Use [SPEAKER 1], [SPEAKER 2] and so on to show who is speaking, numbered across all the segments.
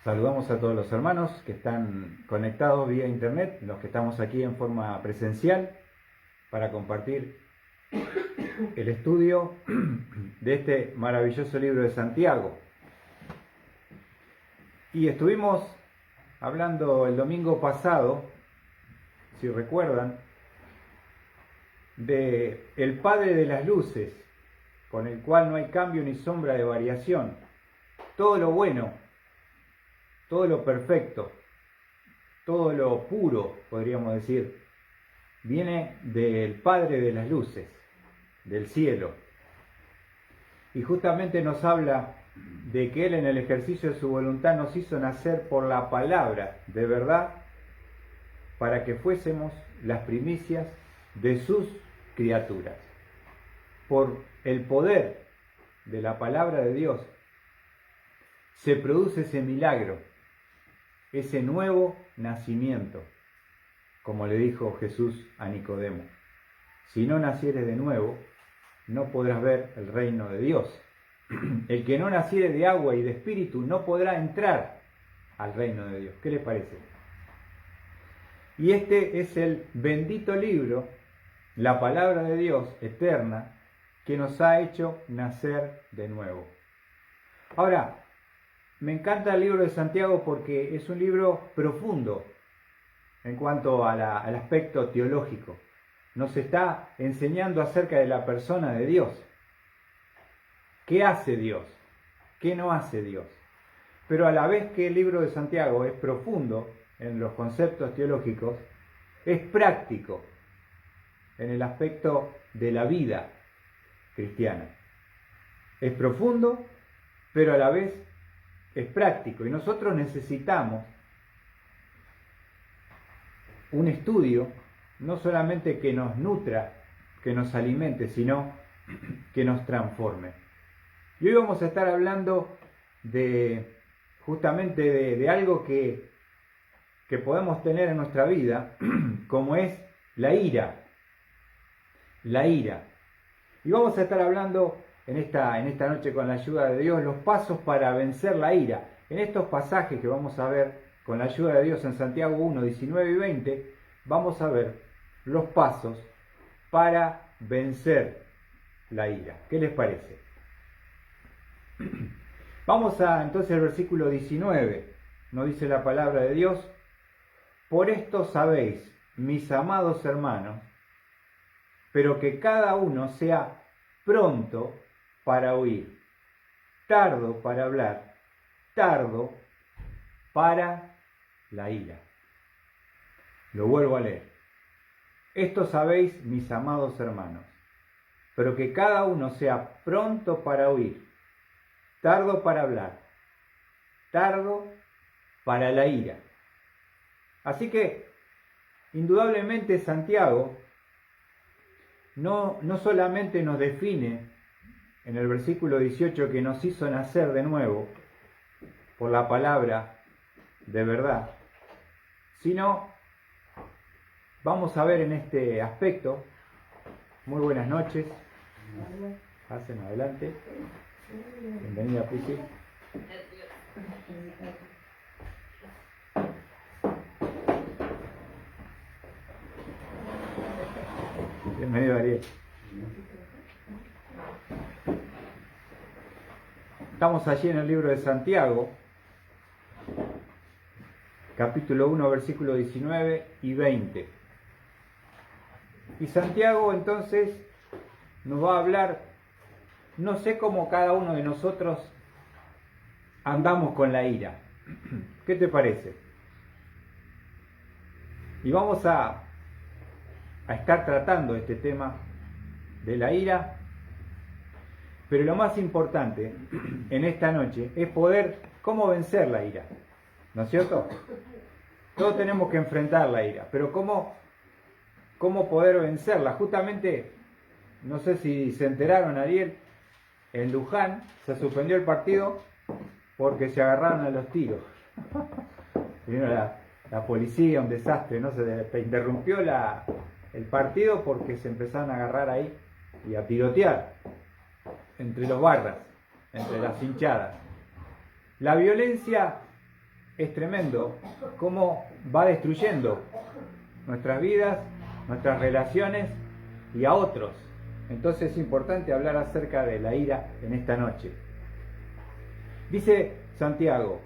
[SPEAKER 1] Saludamos a todos los hermanos que están conectados vía internet, los que estamos aquí en forma presencial para compartir el estudio de este maravilloso libro de Santiago. Y estuvimos hablando el domingo pasado, si recuerdan, de el Padre de las Luces, con el cual no hay cambio ni sombra de variación. Todo lo bueno, todo lo perfecto, todo lo puro, podríamos decir, viene del Padre de las Luces, del cielo. Y justamente nos habla de que Él en el ejercicio de su voluntad nos hizo nacer por la palabra de verdad para que fuésemos las primicias de sus criaturas. Por el poder de la palabra de Dios se produce ese milagro, ese nuevo nacimiento, como le dijo Jesús a Nicodemo. Si no nacieres de nuevo, no podrás ver el reino de Dios. El que no naciere de agua y de espíritu no podrá entrar al reino de Dios. ¿Qué les parece? Y este es el bendito libro, la palabra de Dios eterna, que nos ha hecho nacer de nuevo. Ahora, me encanta el libro de Santiago porque es un libro profundo en cuanto al aspecto teológico. Nos está enseñando acerca de la persona de Dios. ¿Qué hace Dios? ¿Qué no hace Dios? Pero a la vez que el libro de Santiago es profundo en los conceptos teológicos, es práctico en el aspecto de la vida cristiana. Es profundo, pero a la vez es práctico. Y nosotros necesitamos un estudio, no solamente que nos nutra, que nos alimente, sino que nos transforme. Y hoy vamos a estar hablando justamente de algo que podemos tener en nuestra vida, como es la ira. La ira. Y vamos a estar hablando en esta noche, con la ayuda de Dios, los pasos para vencer la ira. En estos pasajes que vamos a ver con la ayuda de Dios en Santiago 1, 19 y 20, vamos a ver los pasos para vencer la ira. ¿Qué les parece? Vamos entonces al versículo 19. Nos dice la palabra de Dios: por esto sabéis, mis amados hermanos, pero que cada uno sea pronto para oír, tardo para hablar, tardo para la ira. Lo vuelvo a leer. Esto sabéis, mis amados hermanos, pero que cada uno sea pronto para oír, tardo para hablar, tardo para la ira. Así que, indudablemente, Santiago no solamente nos define en el versículo 18 que nos hizo nacer de nuevo por la palabra de verdad, sino vamos a ver en este aspecto. Muy buenas noches. Pasen adelante. Bienvenida, Pisi. Bienvenido, Ariel. Estamos allí en el libro de Santiago, capítulo 1, versículo 19 y 20. Y Santiago entonces nos va a hablar, no sé cómo cada uno de nosotros andamos con la ira. ¿Qué te parece? Y vamos a estar tratando este tema de la ira. Pero lo más importante en esta noche es poder cómo vencer la ira, ¿no es cierto? Todos tenemos que enfrentar la ira, pero cómo poder vencerla. Justamente, no sé si se enteraron, Ariel, en Luján se suspendió el partido porque se agarraron a los tiros. Vino la policía, un desastre, ¿no? Se interrumpió el partido porque se empezaron a agarrar ahí y a tirotear entre los barras, entre las hinchadas. La violencia es tremendo cómo va destruyendo nuestras vidas, nuestras relaciones y a otros. Entonces es importante hablar acerca de la ira en esta noche. Dice Santiago,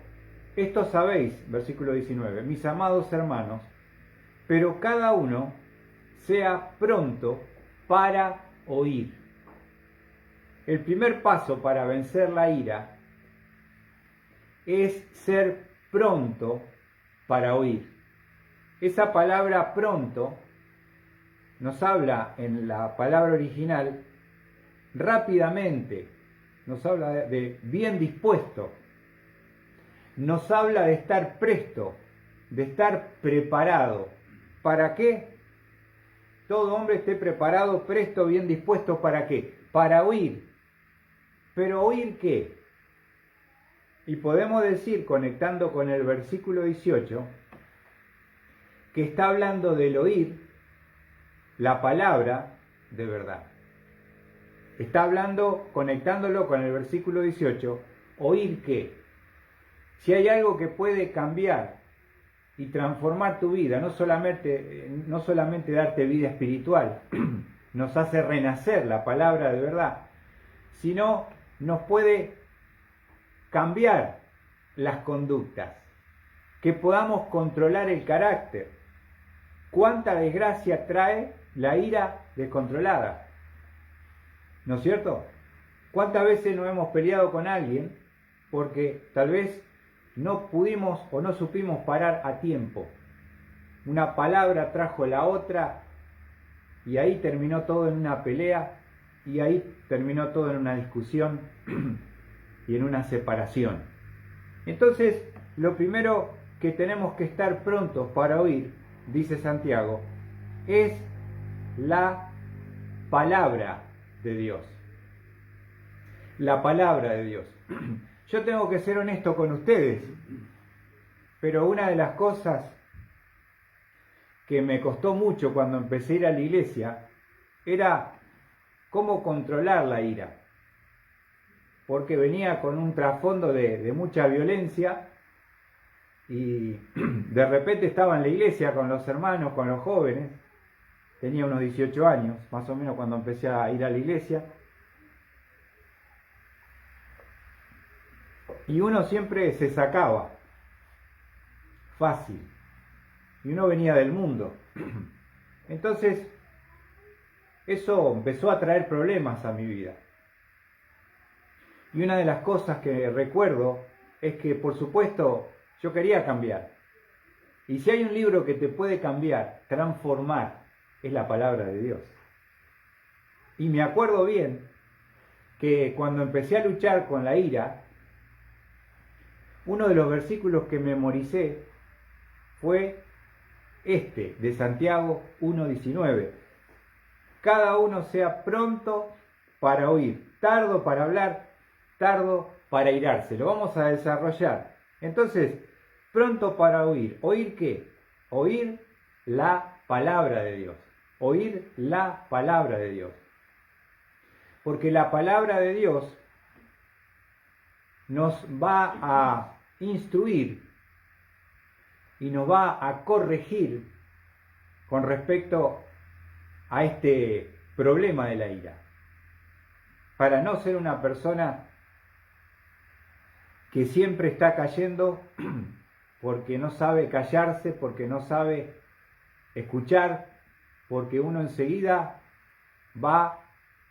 [SPEAKER 1] esto sabéis, versículo 19, mis amados hermanos, pero cada uno sea pronto para oír. El primer paso para vencer la ira es ser pronto para oír. Esa palabra pronto nos habla en la palabra original rápidamente, nos habla de bien dispuesto, nos habla de estar presto, de estar preparado. ¿Para qué? Todo hombre esté preparado, presto, bien dispuesto, ¿para qué? Para oír. ¿Pero oír qué? Y podemos decir, conectando con el versículo 18, que está hablando del oír la palabra de verdad. Está hablando, conectándolo con el versículo 18, ¿oír qué? Si hay algo que puede cambiar y transformar tu vida, no solamente darte vida espiritual, nos hace renacer la palabra de verdad, sino nos puede cambiar las conductas, que podamos controlar el carácter. ¿Cuánta desgracia trae la ira descontrolada? ¿No es cierto? ¿Cuántas veces nos hemos peleado con alguien porque tal vez no pudimos o no supimos parar a tiempo? Una palabra trajo la otra y ahí terminó todo en una pelea y ahí terminó todo en una discusión y en una separación. Entonces, lo primero que tenemos que estar prontos para oír, dice Santiago, es la palabra de Dios. La palabra de Dios. Yo tengo que ser honesto con ustedes, pero una de las cosas que me costó mucho cuando empecé a ir a la iglesia era cómo controlar la ira, porque venía con un trasfondo de mucha violencia y de repente estaba en la iglesia con los hermanos, con los jóvenes. Tenía unos 18 años, más o menos, cuando empecé a ir a la iglesia. Y uno siempre se sacaba fácil. Y uno venía del mundo. Entonces, eso empezó a traer problemas a mi vida. Y una de las cosas que recuerdo es que, por supuesto, yo quería cambiar. Y si hay un libro que te puede cambiar, transformar, es la palabra de Dios. Y me acuerdo bien que cuando empecé a luchar con la ira, uno de los versículos que memoricé fue este, de Santiago 1:19. Cada uno sea pronto para oír, tardo para hablar, tardo para irarse. Lo vamos a desarrollar. Entonces, pronto para oír. ¿Oír qué? Oír la palabra de Dios. Oír la palabra de Dios. Porque la palabra de Dios nos va a instruir y nos va a corregir con respecto a este problema de la ira. Para no ser una persona que siempre está cayendo porque no sabe callarse, porque no sabe escuchar, porque uno enseguida va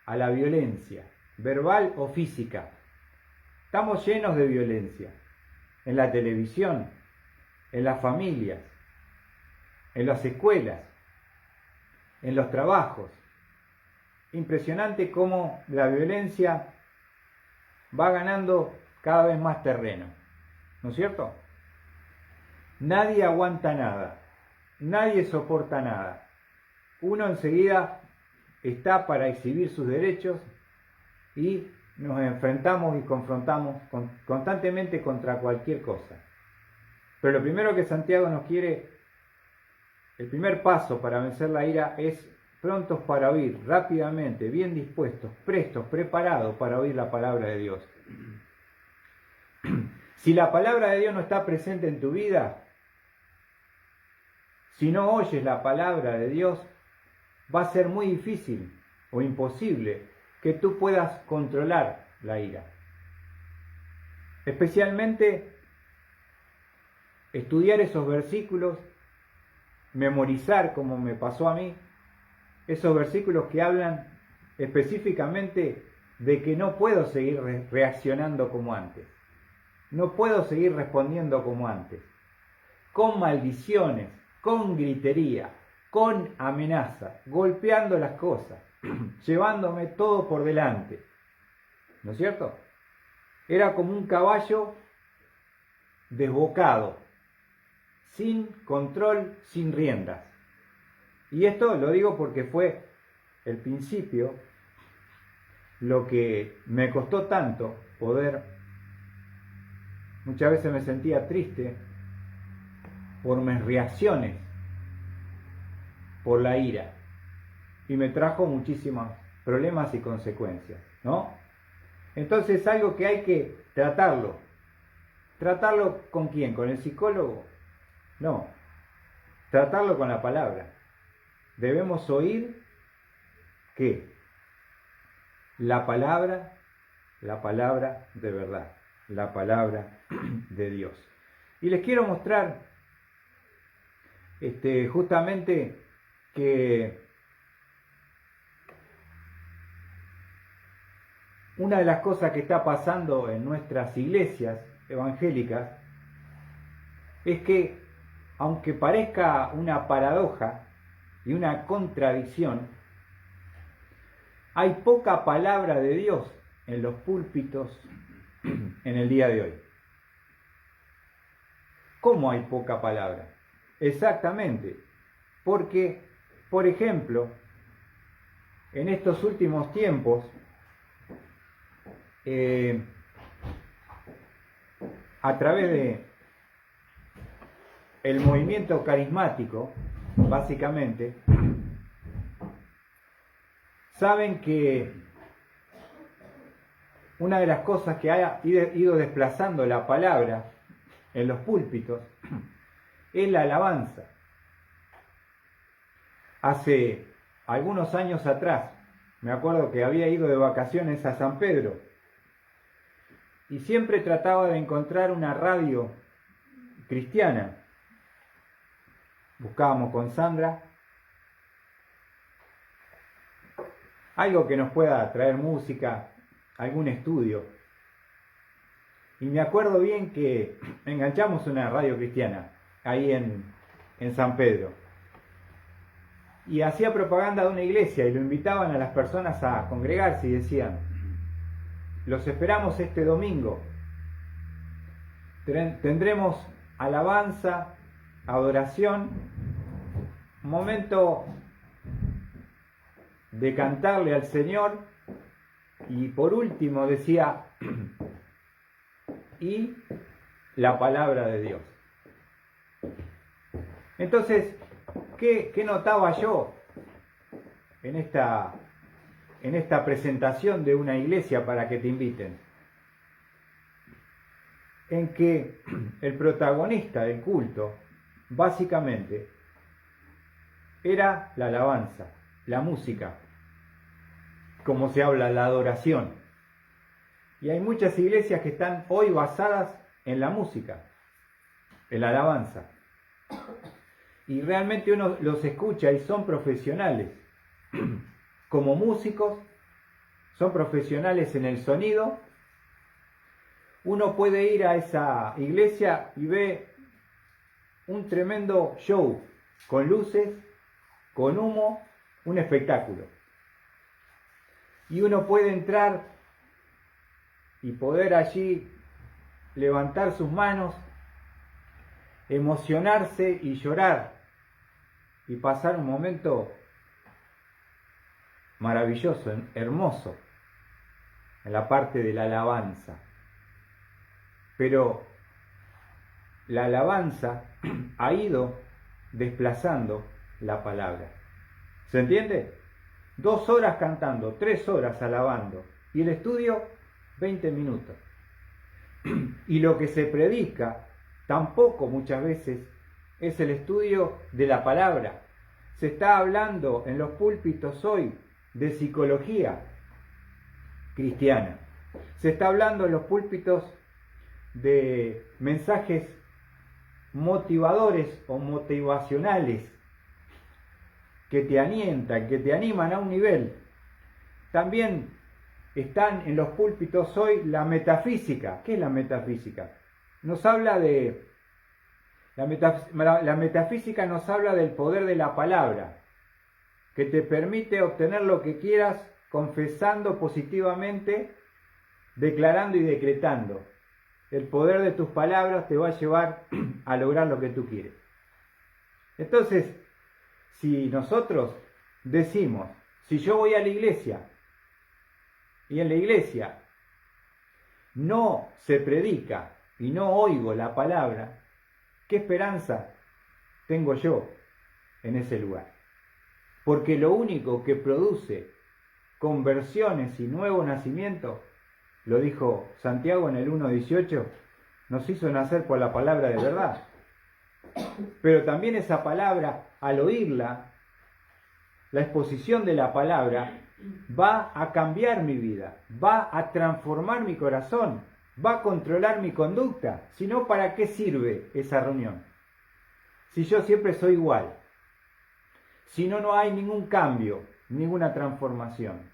[SPEAKER 1] a la violencia, verbal o física. Estamos llenos de violencia, en la televisión, en las familias, en las escuelas, en los trabajos. Impresionante cómo la violencia va ganando cada vez más terreno, ¿no es cierto? Nadie aguanta nada, nadie soporta nada. Uno enseguida está para exhibir sus derechos y nos enfrentamos y confrontamos constantemente contra cualquier cosa. Pero lo primero que Santiago nos quiere, el primer paso para vencer la ira es prontos para oír, rápidamente, bien dispuestos, prestos, preparados para oír la palabra de Dios. Si la palabra de Dios no está presente en tu vida, si no oyes la palabra de Dios, va a ser muy difícil o imposible que tú puedas controlar la ira. Especialmente estudiar esos versículos, memorizar como me pasó a mí, esos versículos que hablan específicamente de que no puedo seguir reaccionando como antes. No puedo seguir respondiendo como antes. Con maldiciones, con gritería, con amenaza, golpeando las cosas, llevándome todo por delante. ¿No es cierto? Era como un caballo desbocado, sin control, sin riendas. Y esto lo digo porque fue el principio lo que me costó tanto poder. Muchas veces me sentía triste por mis reacciones, por la ira, y me trajo muchísimos problemas y consecuencias, ¿no? Entonces es algo que hay que tratarlo. ¿Tratarlo con quién? ¿Con el psicólogo? No, tratarlo con la palabra. Debemos oír ¿qué? La palabra de verdad, la palabra de Dios. Y les quiero mostrar justamente que una de las cosas que está pasando en nuestras iglesias evangélicas es que, aunque parezca una paradoja y una contradicción, hay poca palabra de Dios en los púlpitos en el día de hoy. ¿Cómo hay poca palabra? Exactamente, porque, por ejemplo, en estos últimos tiempos, a través de el movimiento carismático, básicamente, saben que una de las cosas que ha ido desplazando la palabra en los púlpitos es la alabanza. Hace algunos años atrás, me acuerdo que había ido de vacaciones a San Pedro y siempre trataba de encontrar una radio cristiana. Buscábamos con Sandra algo que nos pueda traer música, algún estudio. Y me acuerdo bien que enganchamos una radio cristiana ahí en San Pedro. Y hacía propaganda de una iglesia y lo invitaban a las personas a congregarse y decían: los esperamos este domingo. Tendremos alabanza, adoración, un momento de cantarle al Señor, y por último decía, y la palabra de Dios. Entonces, ¿qué notaba yo en esta presentación de una iglesia para que te inviten? En que el protagonista del culto, básicamente, era la alabanza, la música, como se habla, la adoración. Y hay muchas iglesias que están hoy basadas en la música, en la alabanza. Y realmente uno los escucha y son profesionales. Como músicos, son profesionales en el sonido. Uno puede ir a esa iglesia y ve un tremendo show, con luces, con humo, un espectáculo. Y uno puede entrar y poder allí levantar sus manos, emocionarse y llorar y pasar un momento maravilloso, hermoso, en la parte de la alabanza. Pero la alabanza ha ido desplazando la palabra. ¿Se entiende? 2 horas cantando, 3 horas alabando, y el estudio 20 minutos. Y lo que se predica tampoco muchas veces es el estudio de la palabra. Se está hablando en los púlpitos hoy de psicología cristiana. Se está hablando en los púlpitos de mensajes motivadores o motivacionales que te alientan, que te animan a un nivel. También están en los púlpitos hoy la metafísica. ¿Qué es la metafísica? Nos habla de... La metafísica nos habla del poder de la palabra, que te permite obtener lo que quieras confesando positivamente, declarando y decretando. El poder de tus palabras te va a llevar a lograr lo que tú quieres. Entonces, si nosotros decimos, si yo voy a la iglesia y en la iglesia no se predica y no oigo la palabra, ¿qué esperanza tengo yo en ese lugar? Porque lo único que produce conversiones y nuevo nacimiento, lo dijo Santiago en el 1:18, nos hizo nacer por la palabra de verdad. Pero también esa palabra, al oírla, la exposición de la palabra, va a cambiar mi vida, va a transformar mi corazón, va a controlar mi conducta. Si no, ¿para qué sirve esa reunión? Si yo siempre soy igual, si no, no hay ningún cambio, ninguna transformación.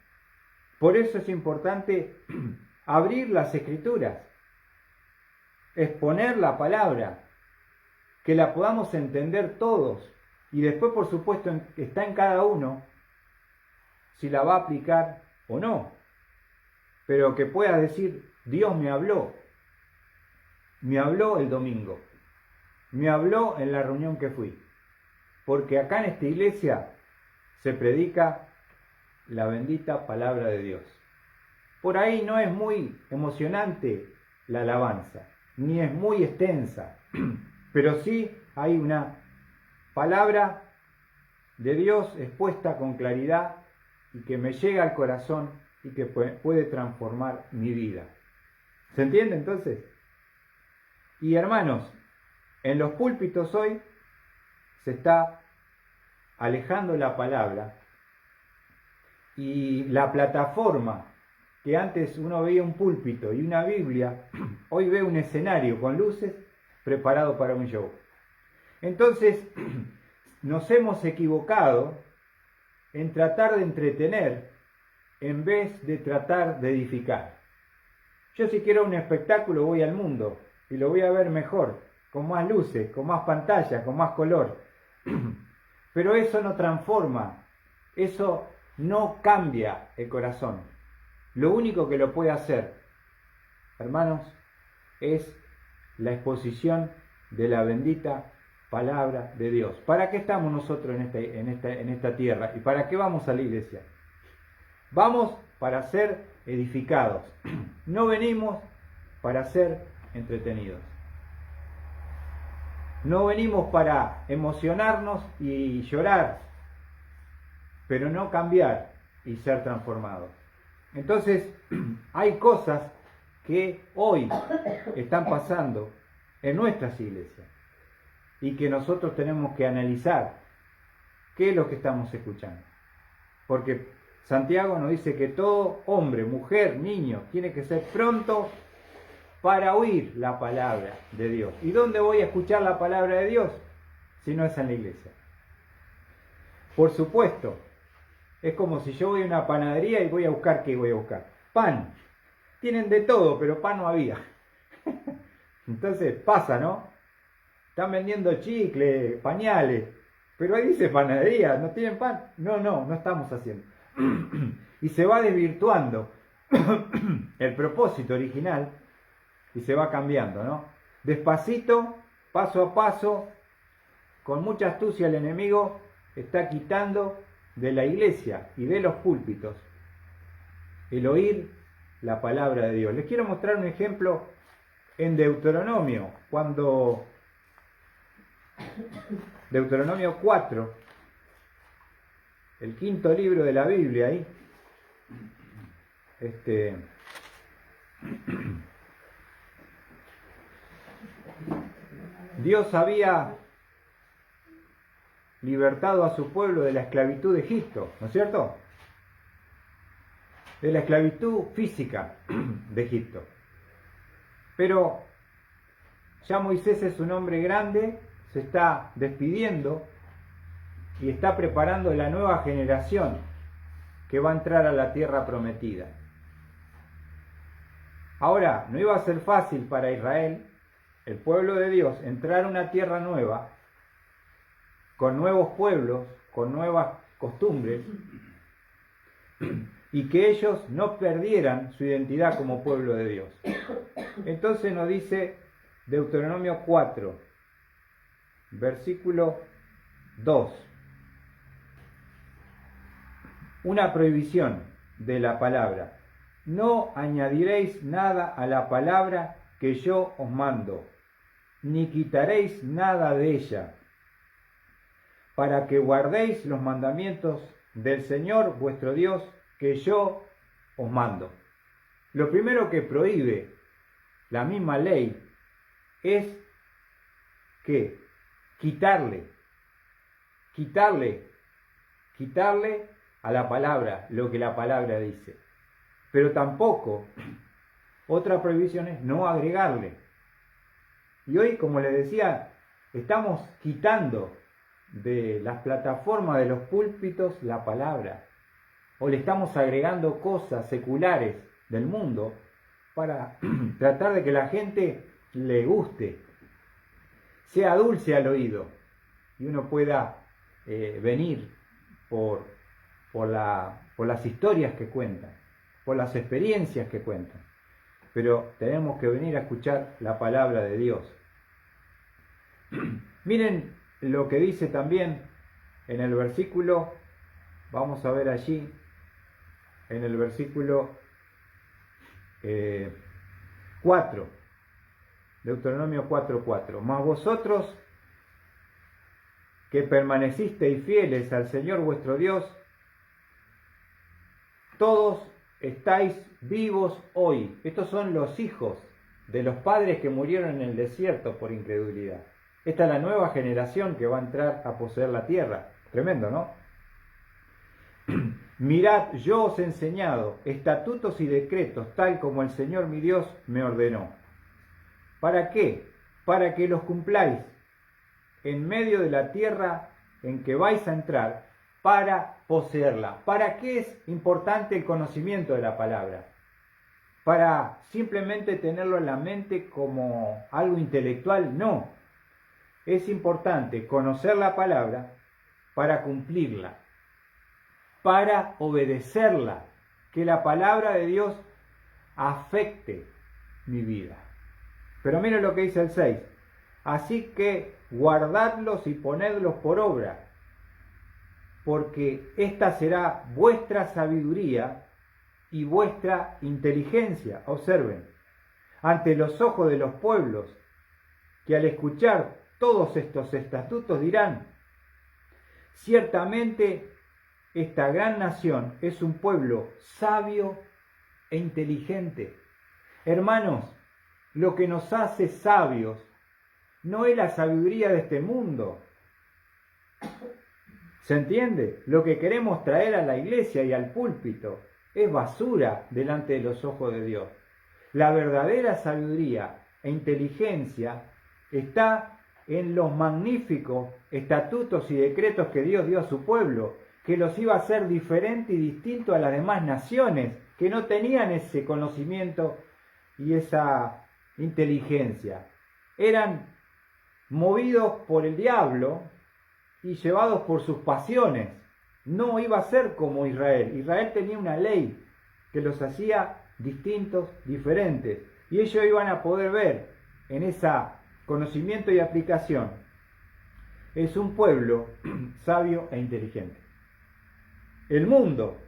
[SPEAKER 1] Por eso es importante abrir las Escrituras, exponer la palabra, que la podamos entender todos, y después, por supuesto, está en cada uno si la va a aplicar o no, pero que pueda decir, Dios me habló el domingo, me habló en la reunión que fui, porque acá en esta iglesia se predica la bendita palabra de Dios. Por ahí no es muy emocionante la alabanza, ni es muy extensa, pero sí hay una palabra de Dios expuesta con claridad y que me llega al corazón y que puede transformar mi vida. ¿Se entiende entonces? Y hermanos, en los púlpitos hoy se está alejando la palabra, y la plataforma que antes uno veía un púlpito y una Biblia, hoy ve un escenario con luces preparado para un show. Entonces, nos hemos equivocado en tratar de entretener en vez de tratar de edificar. Yo, si quiero un espectáculo, voy al mundo y lo voy a ver mejor, con más luces, con más pantallas, con más color. Pero eso no transforma, eso no cambia el corazón. Lo único que lo puede hacer, hermanos, es la exposición de la bendita palabra de Dios. ¿Para qué estamos nosotros en esta tierra? ¿Y para qué vamos a la iglesia? Vamos para ser edificados. No venimos para ser entretenidos. No venimos para emocionarnos y llorar, pero no cambiar y ser transformados. Entonces, hay cosas que hoy están pasando en nuestras iglesias y que nosotros tenemos que analizar qué es lo que estamos escuchando. Porque Santiago nos dice que todo hombre, mujer, niño, tiene que ser pronto para oír la palabra de Dios. ¿Y dónde voy a escuchar la palabra de Dios? Si no es en la iglesia. Por supuesto, es como si yo voy a una panadería y voy a buscar, ¿qué voy a buscar? Pan. Tienen de todo, pero pan no había. Entonces pasa, ¿no? Están vendiendo chicle, pañales, pero ahí dice panadería, ¿no tienen pan? No estamos haciendo. Y se va desvirtuando el propósito original y se va cambiando, ¿no? Despacito, paso a paso, con mucha astucia el enemigo está quitando de la iglesia y de los púlpitos el oír la palabra de Dios. Les quiero mostrar un ejemplo en Deuteronomio, cuando Deuteronomio 4, el quinto libro de la Biblia, ahí, Dios había libertado a su pueblo de la esclavitud de Egipto, ¿no es cierto? De la esclavitud física de Egipto. Pero ya Moisés es un hombre grande, se está despidiendo y está preparando la nueva generación que va a entrar a la tierra prometida. Ahora, no iba a ser fácil para Israel, el pueblo de Dios, entrar a una tierra nueva, con nuevos pueblos, con nuevas costumbres, y que ellos no perdieran su identidad como pueblo de Dios. Entonces nos dice Deuteronomio 4, versículo 2, una prohibición de la palabra. No añadiréis nada a la palabra que yo os mando, ni quitaréis nada de ella, para que guardéis los mandamientos del Señor vuestro Dios que yo os mando. Lo primero que prohíbe la misma ley es que quitarle a la palabra lo que la palabra dice. Pero tampoco, otra prohibición es no agregarle. Y hoy, como les decía, estamos quitando de las plataformas de los púlpitos la palabra. O le estamos agregando cosas seculares del mundo para tratar de que la gente le guste, sea dulce al oído y uno pueda venir por las historias que cuentan, por las experiencias que cuentan. Pero tenemos que venir a escuchar la palabra de Dios. Miren lo que dice también en el versículo, vamos a ver allí, en el versículo 4, Deuteronomio 4:4. Mas vosotros que permanecisteis fieles al Señor vuestro Dios, todos estáis vivos hoy. Estos son los hijos de los padres que murieron en el desierto por incredulidad. Esta es la nueva generación que va a entrar a poseer la tierra. Tremendo, ¿no? Mirad, yo os he enseñado estatutos y decretos, tal como el Señor mi Dios me ordenó. ¿Para qué? Para que los cumpláis en medio de la tierra en que vais a entrar, para poseerla. ¿Para qué es importante el conocimiento de la palabra? ¿Para simplemente tenerlo en la mente como algo intelectual? No. Es importante conocer la palabra para cumplirla, para obedecerla, que la palabra de Dios afecte mi vida. Pero miren lo que dice el 6. Así que guardadlos y ponedlos por obra, porque esta será vuestra sabiduría y vuestra inteligencia. Observen, ante los ojos de los pueblos, que al escuchar todos estos estatutos dirán: ciertamente esta gran nación es un pueblo sabio e inteligente. Hermanos, lo que nos hace sabios no es la sabiduría de este mundo. ¿Se entiende? Lo que queremos traer a la iglesia y al púlpito es basura delante de los ojos de Dios. La verdadera sabiduría e inteligencia está en los magníficos estatutos y decretos que Dios dio a su pueblo, que los iba a hacer diferente y distinto a las demás naciones, que no tenían ese conocimiento y esa inteligencia. Eran movidos por el diablo y llevados por sus pasiones. No iba a ser como Israel. Israel tenía una ley que los hacía distintos, diferentes, y ellos iban a poder ver en ese conocimiento y aplicación. Es un pueblo sabio e inteligente. El mundo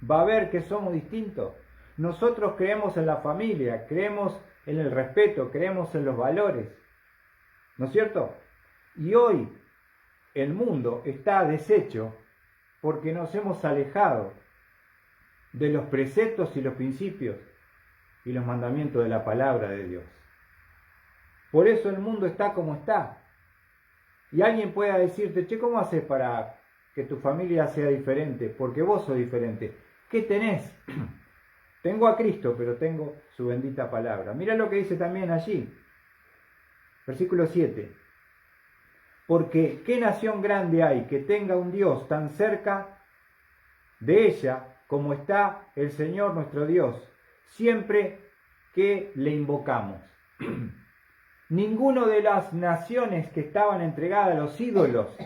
[SPEAKER 1] va a ver que somos distintos. Nosotros creemos en la familia, creemos en el respeto, creemos en los valores, ¿no es cierto? Y hoy el mundo está deshecho porque nos hemos alejado de los preceptos y los principios y los mandamientos de la palabra de Dios. Por eso el mundo está como está. Y alguien pueda decirte, che, ¿cómo haces para que tu familia sea diferente? Porque vos sos diferente. ¿Qué tenés? Tengo a Cristo, pero tengo su bendita palabra. Mira lo que dice también allí. Versículo 7. Porque ¿qué nación grande hay que tenga un Dios tan cerca de ella como está el Señor nuestro Dios, siempre que le invocamos? Ninguno de las naciones que estaban entregadas a los ídolos,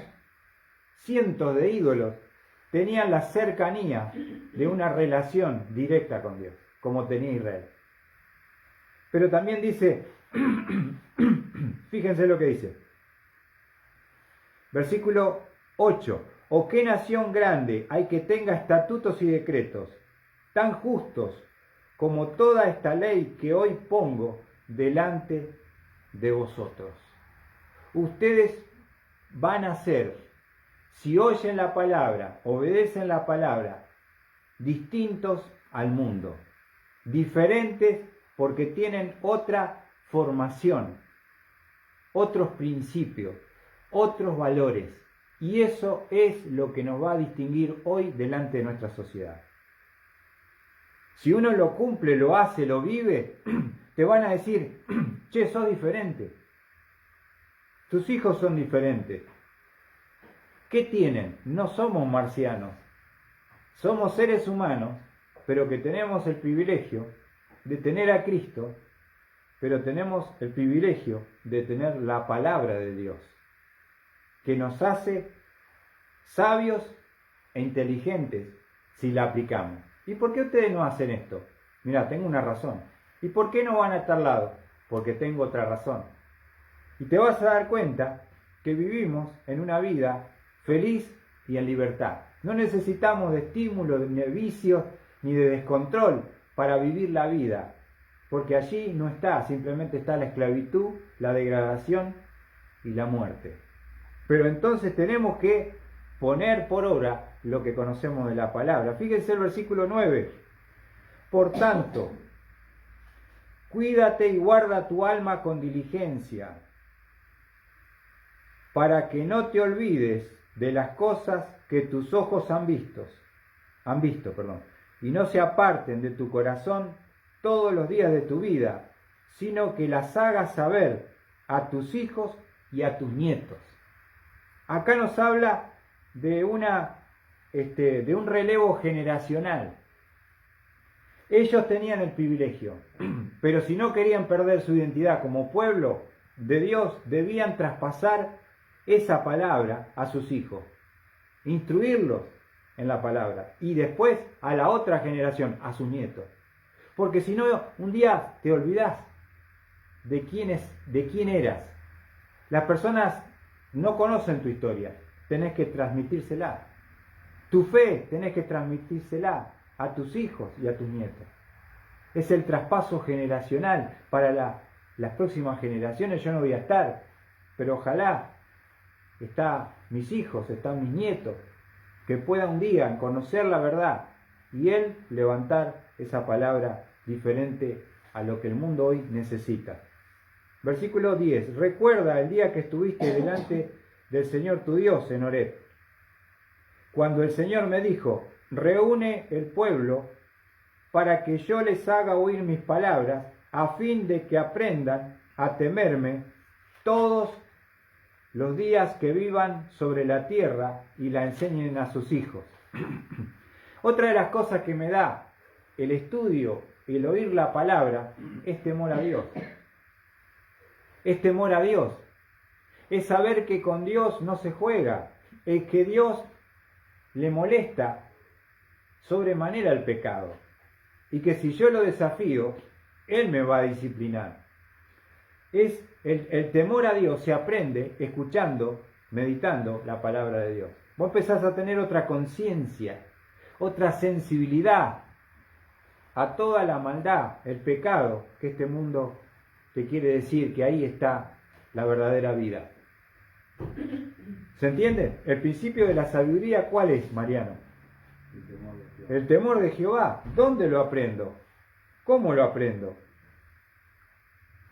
[SPEAKER 1] cientos de ídolos, tenían la cercanía de una relación directa con Dios, como tenía Israel. Pero también dice, fíjense lo que dice, versículo 8, ¿o qué nación grande hay que tenga estatutos y decretos tan justos como toda esta ley que hoy pongo delante de vosotros? Ustedes van a ser, si oyen la palabra, obedecen la palabra, distintos al mundo, diferentes porque tienen otra formación, otros principios, otros valores. Y eso es lo que nos va a distinguir hoy delante de nuestra sociedad. Si uno lo cumple, lo hace, lo vive, te van a decir, che, sos diferente. Tus hijos son diferentes. ¿Qué tienen? No somos marcianos. Somos seres humanos, pero que tenemos el privilegio de tener a Cristo, pero tenemos el privilegio de tener la palabra de Dios, que nos hace sabios e inteligentes si la aplicamos. ¿Y por qué ustedes no hacen esto? Mira, tengo una razón. ¿Y por qué no van a tal lado? Porque tengo otra razón. Y te vas a dar cuenta que vivimos en una vida feliz y en libertad. No necesitamos de estímulos, ni de vicios, ni de descontrol para vivir la vida. Porque allí no está, simplemente está la esclavitud, la degradación y la muerte. Pero entonces tenemos que poner por obra lo que conocemos de la palabra. Fíjense el versículo 9. Por tanto, cuídate y guarda tu alma con diligencia, para que no te olvides de las cosas que tus ojos han visto, y no se aparten de tu corazón todos los días de tu vida, sino que las hagas saber a tus hijos y a tus nietos. Acá nos habla de un relevo generacional. Ellos tenían el privilegio, pero si no querían perder su identidad como pueblo de Dios, debían traspasar esa palabra a sus hijos, instruirlos en la palabra y después a la otra generación, a sus nietos. Porque si no, un día te olvidás de quién eras. Las personas no conocen tu historia, tenés que transmitírsela. Tu fe tenés que transmitírsela a tus hijos y a tus nietos. Es el traspaso generacional. Para las próximas generaciones yo no voy a estar, pero ojalá están mis hijos, están mis nietos, que puedan un día conocer la verdad y él levantar esa palabra diferente a lo que el mundo hoy necesita. Versículo 10. Recuerda el día que estuviste delante del Señor tu Dios en Horeb, cuando el Señor me dijo, reúne el pueblo para que yo les haga oír mis palabras, a fin de que aprendan a temerme todos los días que vivan sobre la tierra y la enseñen a sus hijos. Otra de las cosas que me da el estudio, el oír la palabra, es temor a Dios. Es temor a Dios. Es saber que con Dios no se juega. Es que Dios le molesta sobremanera el pecado. Y que si yo lo desafío, Él me va a disciplinar. Es el temor a Dios se aprende escuchando, meditando la palabra de Dios. Vos empezás a tener otra conciencia, otra sensibilidad a toda la maldad, el pecado que este mundo te quiere decir que ahí está la verdadera vida. ¿Se entiende? El principio de la sabiduría, ¿cuál es, Mariano? El temor de Jehová. ¿Dónde lo aprendo? ¿Cómo lo aprendo?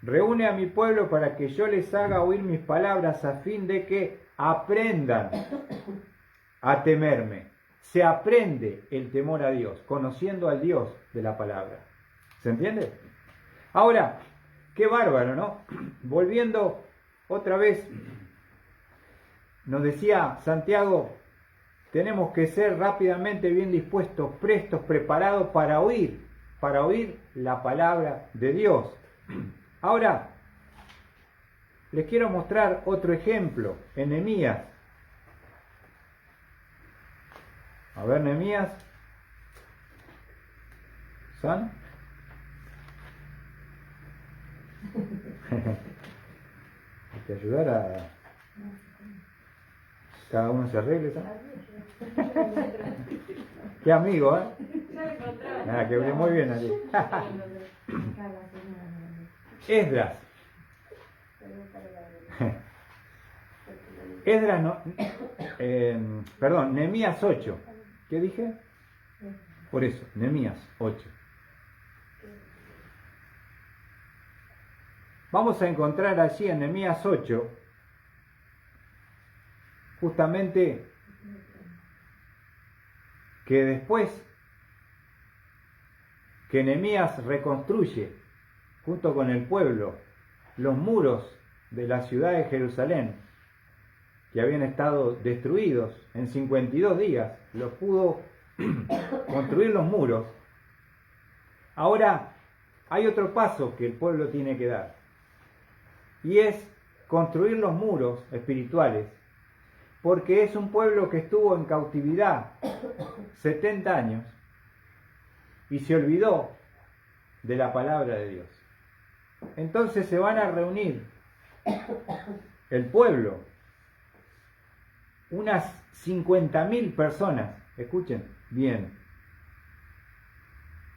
[SPEAKER 1] Reúne a mi pueblo para que yo les haga oír mis palabras a fin de que aprendan a temerme. Se aprende el temor a Dios, conociendo al Dios de la palabra. ¿Se entiende? Ahora, qué bárbaro, ¿no? Volviendo otra vez, nos decía Santiago, tenemos que ser rápidamente bien dispuestos, prestos, preparados para oír la palabra de Dios. Ahora, les quiero mostrar otro ejemplo en Nehemías. A ver, Nehemías. ¿San? Hay que ayudar a cada uno se arregle, ¿sabes? Qué amigo, ¿eh? Nada, que muy bien allí. Esdras. Esdras no, perdón, Nehemías 8. ¿Qué dije? Por eso, Nehemías 8. Vamos a encontrar allí en Nehemías 8 justamente que después que Nehemías reconstruye junto con el pueblo los muros de la ciudad de Jerusalén, que habían estado destruidos en 52 días, los pudo construir los muros. Ahora hay otro paso que el pueblo tiene que dar, y es construir los muros espirituales, porque es un pueblo que estuvo en cautividad 70 años y se olvidó de la palabra de Dios. Entonces se van a reunir el pueblo, unas 50.000 personas, escuchen bien,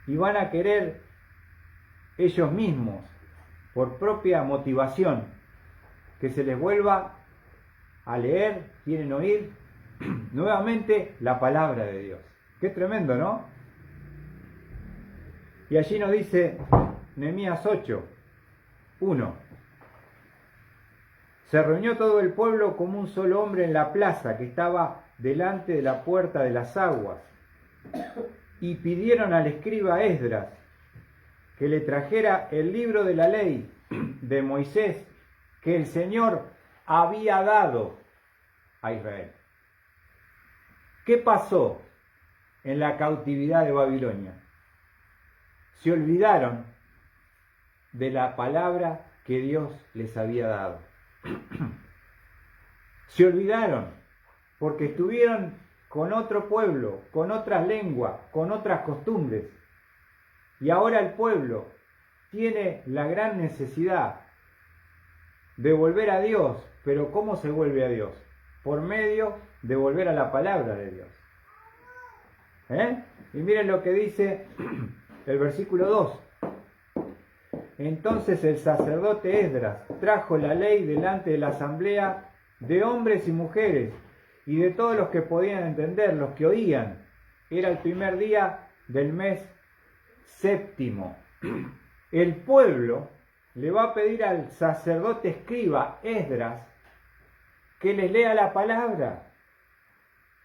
[SPEAKER 1] y van a querer ellos mismos, por propia motivación, que se les vuelva a leer, quieren oír nuevamente la palabra de Dios. Qué tremendo, ¿no? Y allí nos dice Nehemías 8, 1. Se reunió todo el pueblo como un solo hombre en la plaza que estaba delante de la puerta de las aguas, y pidieron al escriba Esdras que le trajera el libro de la ley de Moisés que el Señor había dado a Israel. ¿Qué pasó en la cautividad de Babilonia? Se olvidaron de la palabra que Dios les había dado. Se olvidaron porque estuvieron con otro pueblo, con otras lenguas, con otras costumbres. Y ahora el pueblo tiene la gran necesidad de volver a Dios. Pero ¿cómo se vuelve a Dios? Por medio de volver a la palabra de Dios. Y miren lo que dice el versículo 2. Entonces el sacerdote Esdras trajo la ley delante de la asamblea de hombres y mujeres y de todos los que podían entender, los que oían. Era el primer día del mes séptimo. El pueblo le va a pedir al sacerdote escriba Esdras que les lea la palabra.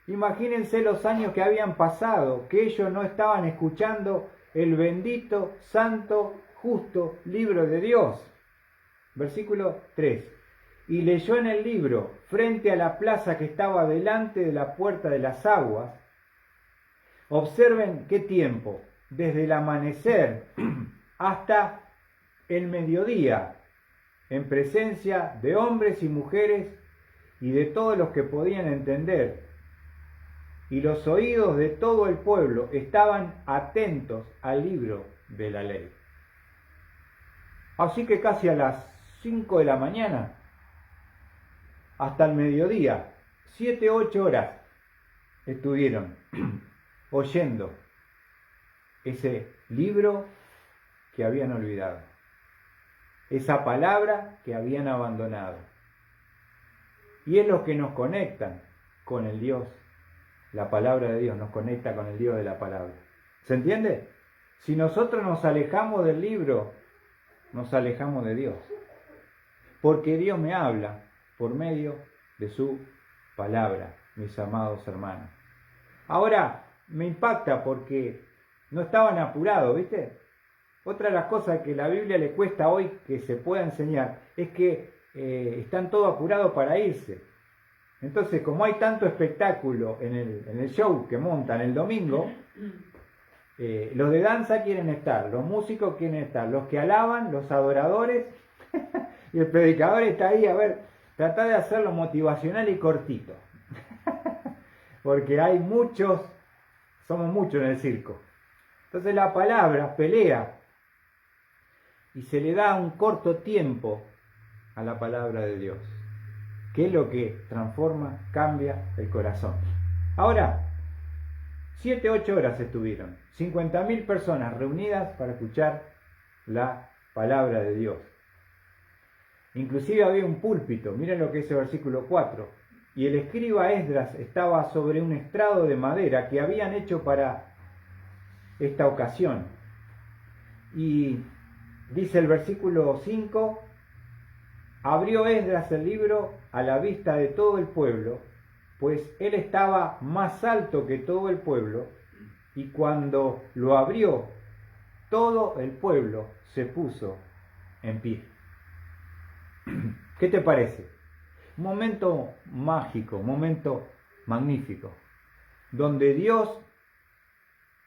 [SPEAKER 1] Imagínense los años que habían pasado, que ellos no estaban escuchando el bendito, santo, justo libro de Dios. Versículo 3. Y leyó en el libro, frente a la plaza que estaba delante de la puerta de las aguas. Observen qué tiempo, desde el amanecer hasta el mediodía, en presencia de hombres y mujeres y de todos los que podían entender. Y los oídos de todo el pueblo estaban atentos al libro de la ley. Así que casi a las 5 de la mañana, hasta el mediodía, 7, 8 horas, estuvieron oyendo ese libro que habían olvidado, esa palabra que habían abandonado. Y es lo que nos conecta con el Dios. La palabra de Dios nos conecta con el Dios de la palabra. ¿Se entiende? Si nosotros nos alejamos del libro, nos alejamos de Dios. Porque Dios me habla por medio de su palabra, mis amados hermanos. Ahora, me impacta porque no estaban apurados, ¿viste? Otra de las cosas que la Biblia le cuesta hoy que se pueda enseñar es que están todos apurados para irse. Entonces, como hay tanto espectáculo en el show que montan el domingo, los de danza quieren estar, los músicos quieren estar, los que alaban, los adoradores, y el predicador está ahí, a ver, trata de hacerlo motivacional y cortito. Porque hay muchos, somos muchos en el circo. Entonces la palabra pelea y se le da un corto tiempo a la palabra de Dios, que es lo que transforma, cambia el corazón. Ahora, 7-8 horas estuvieron, 50.000 personas reunidas para escuchar la palabra de Dios. Inclusive había un púlpito, miren lo que dice el versículo 4, y el escriba Esdras estaba sobre un estrado de madera que habían hecho para esta ocasión. Y dice el versículo 5, abrió Esdras el libro a la vista de todo el pueblo, pues él estaba más alto que todo el pueblo, y cuando lo abrió, todo el pueblo se puso en pie. ¿Qué te parece? Un momento mágico, un momento magnífico, donde Dios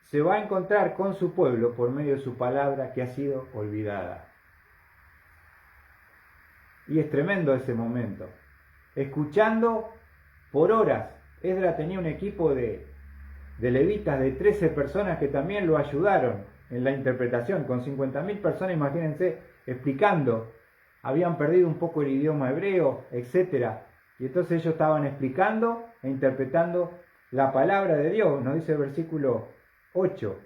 [SPEAKER 1] se va a encontrar con su pueblo por medio de su palabra que ha sido olvidada. Y es tremendo ese momento. Escuchando por horas. Esdras tenía un equipo de levitas de 13 personas que también lo ayudaron en la interpretación. Con 50.000 personas, imagínense, explicando. Habían perdido un poco el idioma hebreo, etc. Y entonces ellos estaban explicando e interpretando la palabra de Dios. Nos dice el versículo 8.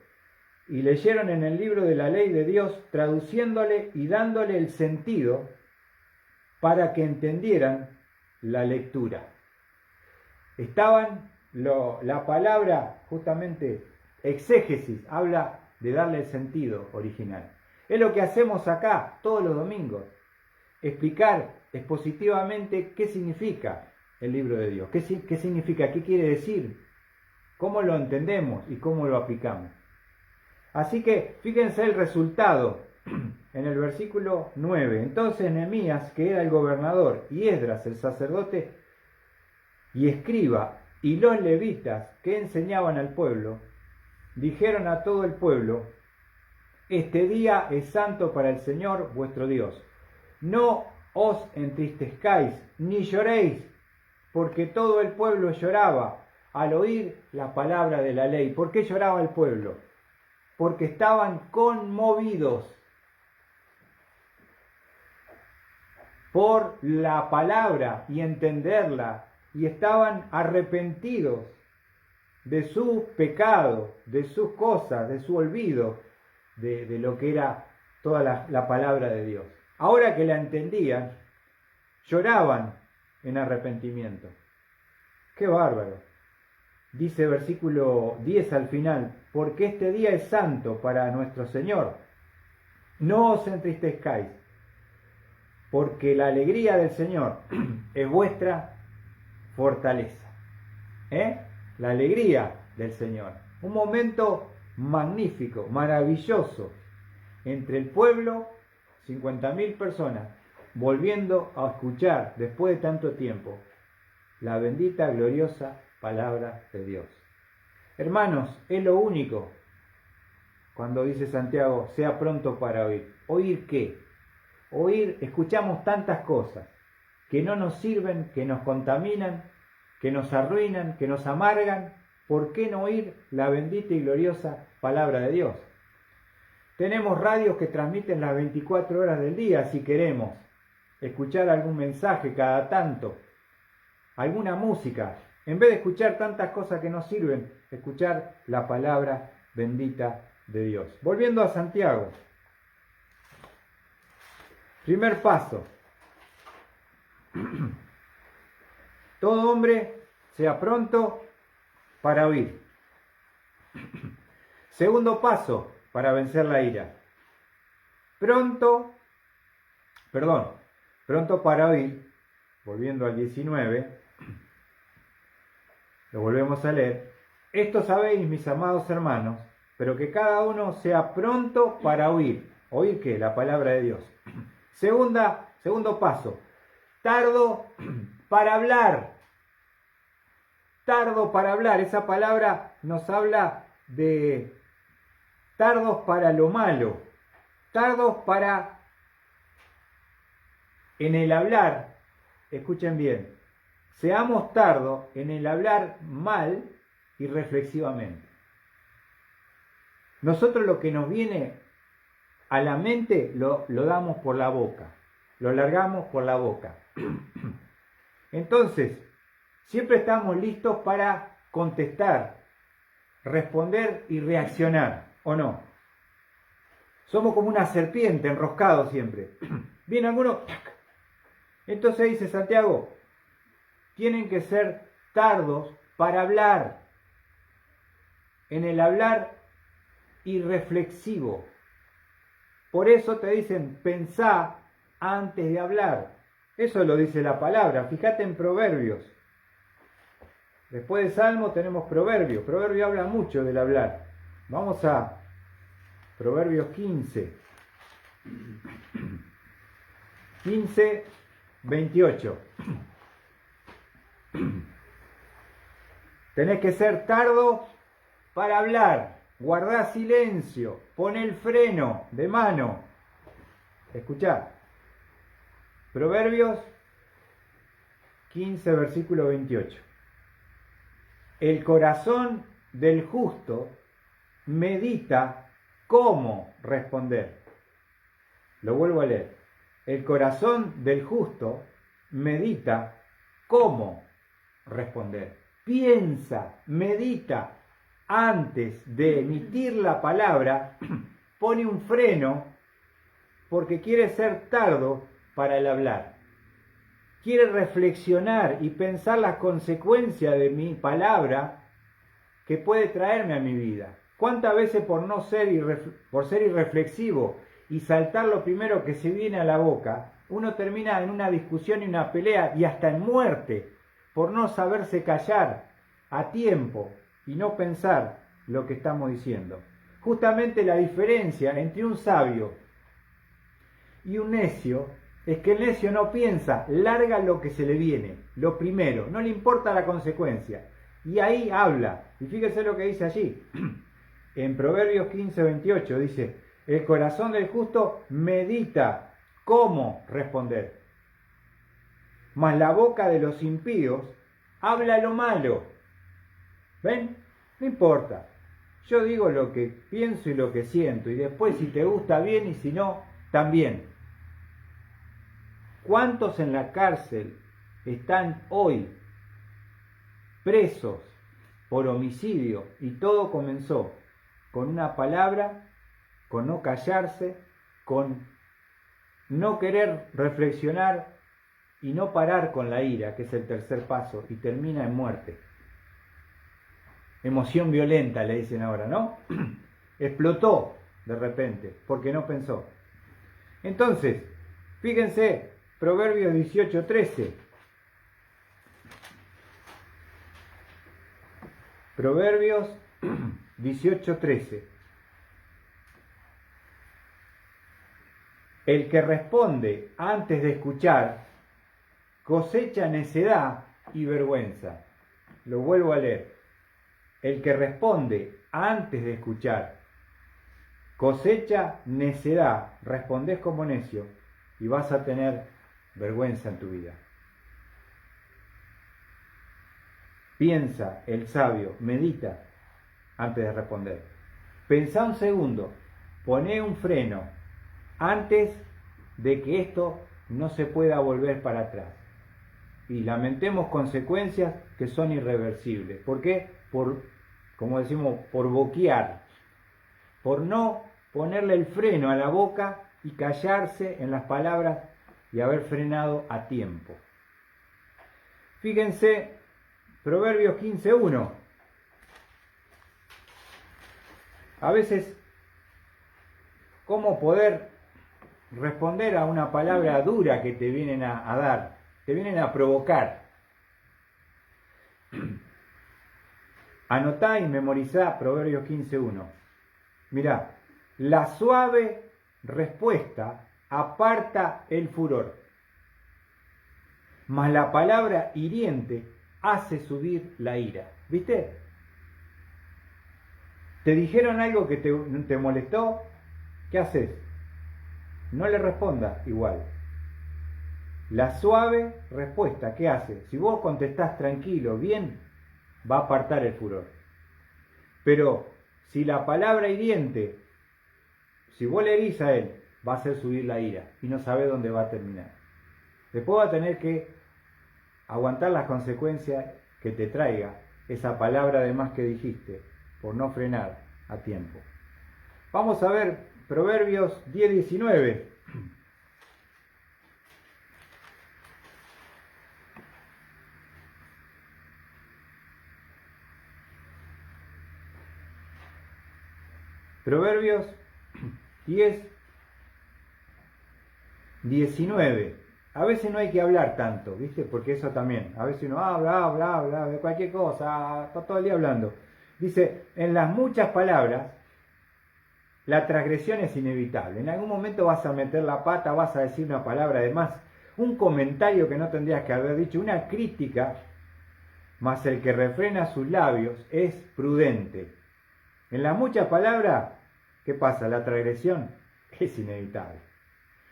[SPEAKER 1] Y leyeron en el libro de la ley de Dios, traduciéndole y dándole el sentido para que entendieran la lectura. Estaban, la palabra justamente exégesis, habla de darle el sentido original. Es lo que hacemos acá todos los domingos. Explicar expositivamente qué significa el libro de Dios, qué significa, qué quiere decir, cómo lo entendemos y cómo lo aplicamos. Así que fíjense el resultado en el versículo 9. Entonces Nehemías, que era el gobernador, y Esdras, el sacerdote y escriba, y los levitas que enseñaban al pueblo, dijeron a todo el pueblo: este día es santo para el Señor vuestro Dios. No os entristezcáis ni lloréis, porque todo el pueblo lloraba al oír la palabra de la ley. ¿Por qué lloraba el pueblo? Porque estaban conmovidos por la palabra y entenderla, y estaban arrepentidos de su pecado, de sus cosas, de su olvido, de lo que era toda la palabra de Dios. Ahora que la entendían, lloraban en arrepentimiento. ¡Qué bárbaro! Dice versículo 10 al final: porque este día es santo para nuestro Señor. No os entristezcáis, porque la alegría del Señor es vuestra fortaleza. La alegría del Señor. Un momento magnífico, maravilloso, entre el pueblo, 50.000 personas, volviendo a escuchar, después de tanto tiempo, la bendita, gloriosa palabra de Dios. Hermanos, es lo único, cuando dice Santiago, sea pronto para oír. ¿Oír qué? Oír, escuchamos tantas cosas que no nos sirven, que nos contaminan, que nos arruinan, que nos amargan. ¿Por qué no oír la bendita y gloriosa palabra de Dios? Tenemos radios que transmiten las 24 horas del día si queremos escuchar algún mensaje cada tanto, alguna música. En vez de escuchar tantas cosas que nos sirven, escuchar la palabra bendita de Dios. Volviendo a Santiago. Primer paso. Todo hombre sea pronto para oír. Segundo paso para vencer la ira. Pronto para oír. volviendo al 19, lo volvemos a leer. Esto sabéis, mis amados hermanos, pero que cada uno sea pronto para oír. ¿Oír qué? La palabra de Dios. Segundo paso. Tardo para hablar. Tardo para hablar. Esa palabra nos habla de tardos para lo malo. Tardos para en el hablar. Escuchen bien. Seamos tardos en el hablar mal y reflexivamente. Nosotros lo que nos viene a la mente lo damos por la boca, lo largamos por la boca. Entonces, siempre estamos listos para contestar, responder y reaccionar, ¿o no? Somos como una serpiente enroscados siempre. Viene alguno, entonces dice Santiago, tienen que ser tardos para hablar, en el hablar irreflexivo. Por eso te dicen, pensá antes de hablar. Eso lo dice la palabra. Fíjate en Proverbios. Después de Salmo tenemos Proverbios. Proverbio habla mucho del hablar. Vamos a Proverbios 15. 15, 28. Tenés que ser tardo para hablar. Guardá silencio, pon el freno de mano. Escuchá. Proverbios 15, versículo 28. El corazón del justo medita cómo responder. Lo vuelvo a leer. El corazón del justo medita cómo responder. Piensa, medita. Antes de emitir la palabra, pone un freno porque quiere ser tardo para el hablar. Quiere reflexionar y pensar las consecuencias de mi palabra que puede traerme a mi vida. ¿Cuántas veces por ser irreflexivo y saltar lo primero que se viene a la boca, uno termina en una discusión y una pelea y hasta en muerte por no saberse callar a tiempo y no pensar lo que estamos diciendo? Justamente la diferencia entre un sabio y un necio es que el necio no piensa, larga lo que se le viene, lo primero, no le importa la consecuencia, y ahí habla. Y fíjese lo que dice allí, en Proverbios 15, 28, dice, el corazón del justo medita cómo responder, mas la boca de los impíos habla lo malo. ¿Ven? No importa. Yo digo lo que pienso y lo que siento. Y después si te gusta bien y si no, también. ¿Cuántos en la cárcel están hoy presos por homicidio? Y todo comenzó con una palabra, con no callarse, con no querer reflexionar y no parar con la ira, que es el tercer paso, y termina en muerte. Emoción violenta, le dicen ahora, ¿no? Explotó de repente, porque no pensó. Entonces, fíjense, Proverbios 18:13. Proverbios 18:13. El que responde antes de escuchar cosecha necedad y vergüenza. Lo vuelvo a leer. El que responde antes de escuchar cosecha necedad, respondés como necio y vas a tener vergüenza en tu vida. Piensa, el sabio, medita antes de responder. Pensá un segundo, poné un freno antes de que esto no se pueda volver para atrás. Y lamentemos consecuencias que son irreversibles. ¿Por qué? Como decimos, por boquear, por no ponerle el freno a la boca y callarse en las palabras y haber frenado a tiempo. Fíjense, Proverbios 15:1. A veces, ¿cómo poder responder a una palabra dura que te vienen a dar? te vienen a provocar. Anotá y memorizá Proverbios 15:1. Mirá, la suave respuesta aparta el furor, mas la palabra hiriente hace subir la ira. ¿Viste? ¿Te dijeron algo que te molestó? ¿Qué haces? No le respondas igual. La suave respuesta, ¿qué hace? Si vos contestás tranquilo, bien, va a apartar el furor. Pero si la palabra hiriente, si vos le herís a él, va a hacer subir la ira y no sabe dónde va a terminar. Después va a tener que aguantar las consecuencias que te traiga esa palabra de más que dijiste por no frenar a tiempo. Vamos a ver Proverbios 10:19. Proverbios 10:19. A veces no hay que hablar tanto, ¿viste? Porque eso también. A veces uno habla de cualquier cosa, está todo el día hablando. Dice, en las muchas palabras, la transgresión es inevitable. En algún momento vas a meter la pata, vas a decir una palabra de más, un comentario que no tendrías que haber dicho, una crítica, mas el que refrena sus labios es prudente. En las muchas palabras, ¿qué pasa? La transgresión es inevitable.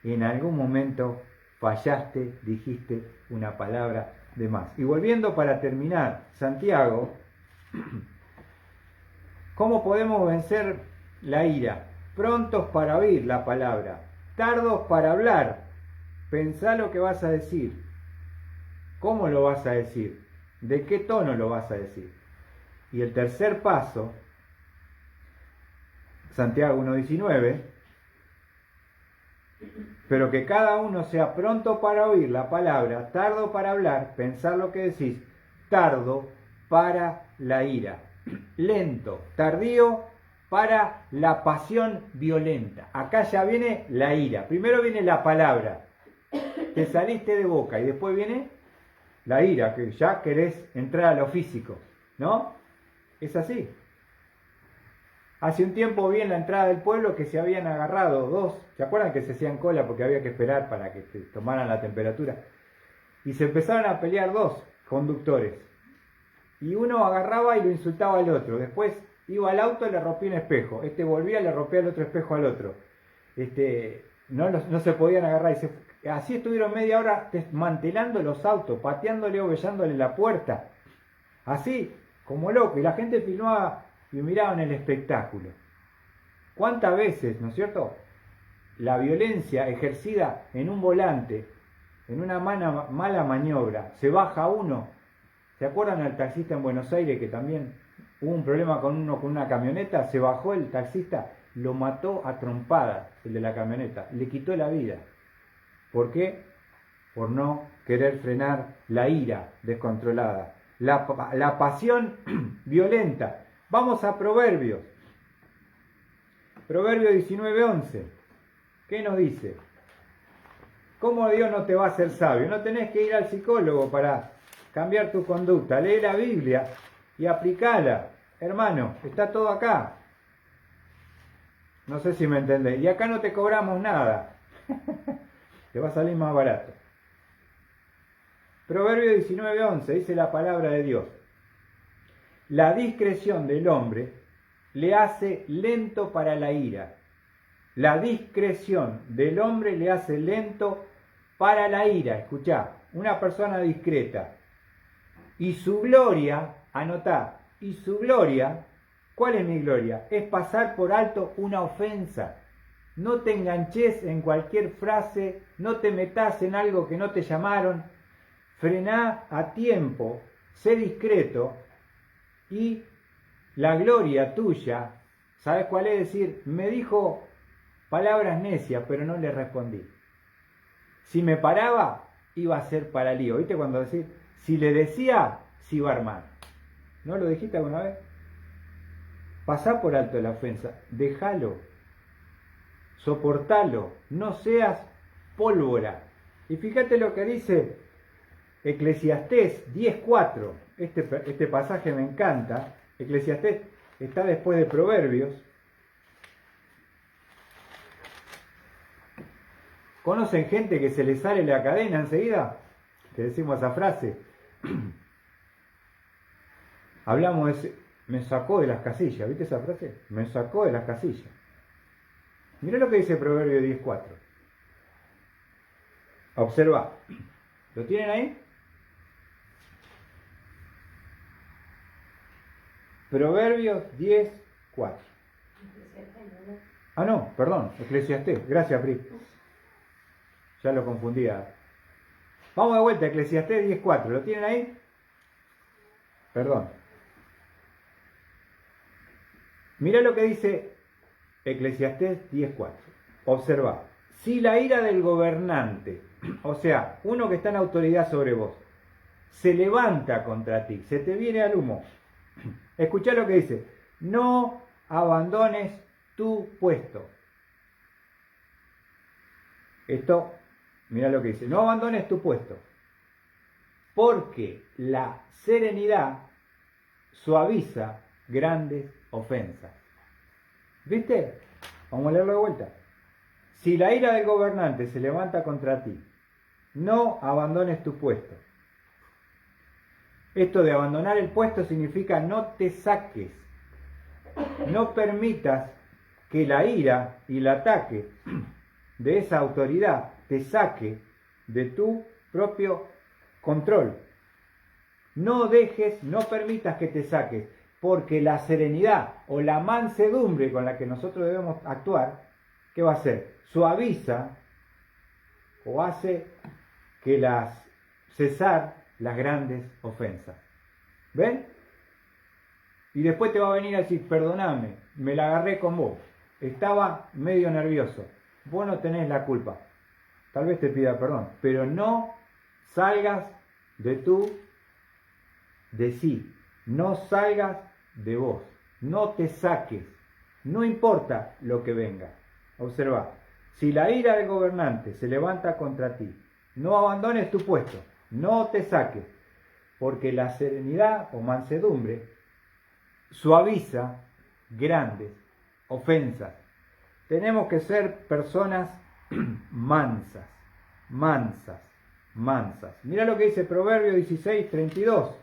[SPEAKER 1] Y en algún momento fallaste, dijiste una palabra de más. Y volviendo para terminar, Santiago, ¿cómo podemos vencer la ira? Prontos para oír la palabra, tardos para hablar. Pensá lo que vas a decir. ¿Cómo lo vas a decir? ¿De qué tono lo vas a decir? Y el tercer paso, Santiago 1:19, pero que cada uno sea pronto para oír la palabra, tardo para hablar, pensar lo que decís, tardo para la ira, lento, tardío para la pasión violenta. Acá ya viene la ira. Primero viene la palabra, te saliste de boca, y después viene la ira, que ya querés entrar a lo físico, ¿no? Es así. Hace un tiempo vi en la entrada del pueblo que se habían agarrado dos, ¿se acuerdan que se hacían cola porque había que esperar para que te tomaran la temperatura? Y se empezaron a pelear dos conductores. Y uno agarraba y lo insultaba al otro. Después iba al auto y le rompía un espejo. Este volvía y le rompía el otro espejo al otro. No se podían agarrar. Así estuvieron media hora desmantelando los autos, pateándole o bellándole la puerta. Así, como loco. Y la gente filmaba y miraban el espectáculo. ¿Cuántas veces, no es cierto?, la violencia ejercida en un volante, en una mala maniobra, se baja uno. ¿Se acuerdan al taxista en Buenos Aires que también hubo un problema con una camioneta? Se bajó el taxista, lo mató a trompadas, el de la camioneta, le quitó la vida. ¿Por qué? Por no querer frenar la ira descontrolada, la pasión violenta. Vamos a Proverbios. Proverbios 19:11. ¿Qué nos dice? ¿Cómo Dios no te va a hacer sabio? No tenés que ir al psicólogo para cambiar tu conducta. Lee la Biblia y aplicala. Hermano, está todo acá. No sé si me entendés. Y acá no te cobramos nada. Te va a salir más barato. Proverbios 19:11 dice la palabra de Dios. La discreción del hombre le hace lento para la ira. La discreción del hombre le hace lento para la ira. Escuchá, una persona discreta. Y su gloria, anotá, y su gloria, ¿cuál es mi gloria? Es pasar por alto una ofensa. No te enganches en cualquier frase, no te metas en algo que no te llamaron. Frená a tiempo, sé discreto. Y la gloria tuya, ¿sabes cuál es? Decir, me dijo palabras necias, pero no le respondí. Si me paraba, iba a ser para lío. ¿Viste cuando decís, si le decía, se iba a armar? ¿No lo dijiste alguna vez? Pasá por alto la ofensa, déjalo, soportalo, no seas pólvora. Y fíjate lo que dice Eclesiastés 10:4, este pasaje me encanta. Eclesiastés está después de Proverbios. ¿Conocen gente que se le sale la cadena enseguida? Que decimos esa frase. Hablamos de me sacó de las casillas, ¿viste esa frase? Me sacó de las casillas. Mirá lo que dice Proverbio 10:4. Observa. ¿Lo tienen ahí? Proverbios 10:4. Ah, no, perdón, Eclesiastés. Gracias, Pri. Ya lo confundía. Vamos de vuelta, Eclesiastés 10:4. ¿Lo tienen ahí? Perdón. Mirá lo que dice Eclesiastés 10:4. Observa. Si la ira del gobernante, o sea, uno que está en autoridad sobre vos, se levanta contra ti, se te viene al humo. Escuchá lo que dice. No abandones tu puesto. Esto, mirá lo que dice. No abandones tu puesto. Porque la serenidad suaviza grandes ofensas. ¿Viste? Vamos a leerlo de vuelta. Si la ira del gobernante se levanta contra ti, no abandones tu puesto. Esto de abandonar el puesto significa no te saques. No permitas que la ira y el ataque de esa autoridad te saque de tu propio control. No permitas que te saques, porque la serenidad o la mansedumbre con la que nosotros debemos actuar, ¿qué va a hacer? Suaviza o hace que cesar las grandes ofensas. ¿Ven? Y después te va a venir a decir, perdoname, me la agarré con vos, estaba medio nervioso, vos no tenés la culpa. Tal vez te pida perdón, pero no salgas de sí, no salgas de vos, no te saques, no importa lo que venga. Observa, si la ira del gobernante se levanta contra ti, no abandones tu puesto, no te saques, porque la serenidad o mansedumbre suaviza grandes ofensas. Tenemos que ser personas mansas. Mira lo que dice Proverbio 16:32.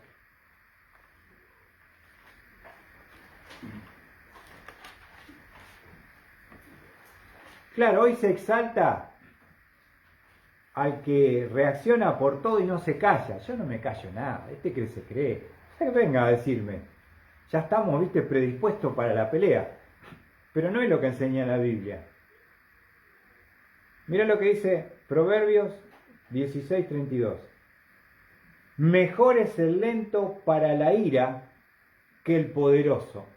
[SPEAKER 1] Claro, hoy se exalta al que reacciona por todo y no se calla. Yo no me callo nada, que se cree. Venga a decirme, ya estamos, viste, predispuestos para la pelea. Pero no es lo que enseña la Biblia. Mira lo que dice Proverbios 16:32. Mejor es el lento para la ira que el poderoso.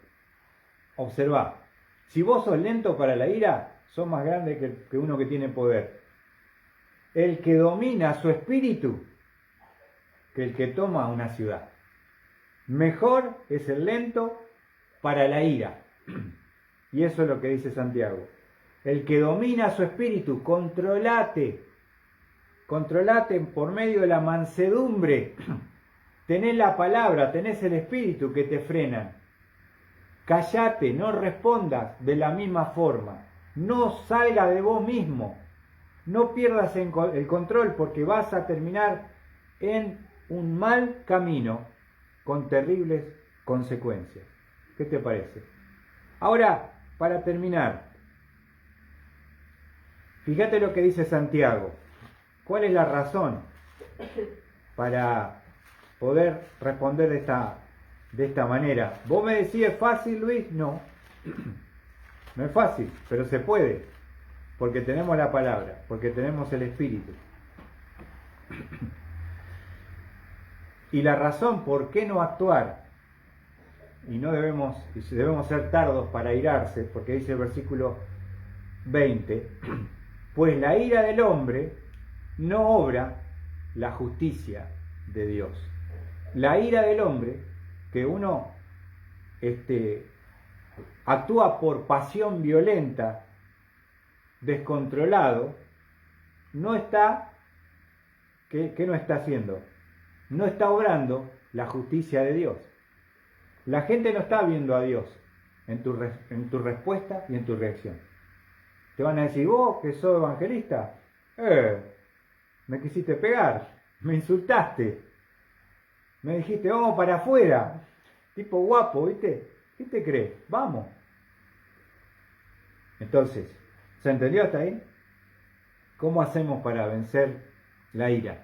[SPEAKER 1] Observa, si vos sos lento para la ira, sos más grande que uno que tiene poder. El que domina su espíritu que el que toma una ciudad. Mejor es el lento para la ira. Y eso es lo que dice Santiago. El que domina su espíritu, controlate por medio de la mansedumbre. Tenés la palabra, tenés el espíritu que te frenan. Callate, no respondas de la misma forma. No salga de vos mismo. No pierdas el control porque vas a terminar en un mal camino con terribles consecuencias. ¿Qué te parece? Ahora, para terminar, fíjate lo que dice Santiago. ¿Cuál es la razón para poder responder de esta manera? ¿Vos me decís es fácil, Luis? No, no es fácil, pero se puede, porque tenemos la palabra, porque tenemos el Espíritu. Y la razón por qué no actuar, y debemos ser tardos para irarse, porque dice el versículo 20, pues la ira del hombre no obra la justicia de Dios. La ira del hombre, que uno actúa por pasión violenta, descontrolado, no está, ¿qué no está haciendo? no está obrando la justicia de Dios. La gente no está viendo a Dios en tu respuesta y en tu reacción. Te van a decir, vos que sos evangelista, me quisiste pegar, me insultaste, me dijiste, vamos para afuera, tipo guapo, ¿viste? ¿Qué te crees? Vamos. Entonces, ¿se entendió hasta ahí? ¿Cómo hacemos para vencer la ira?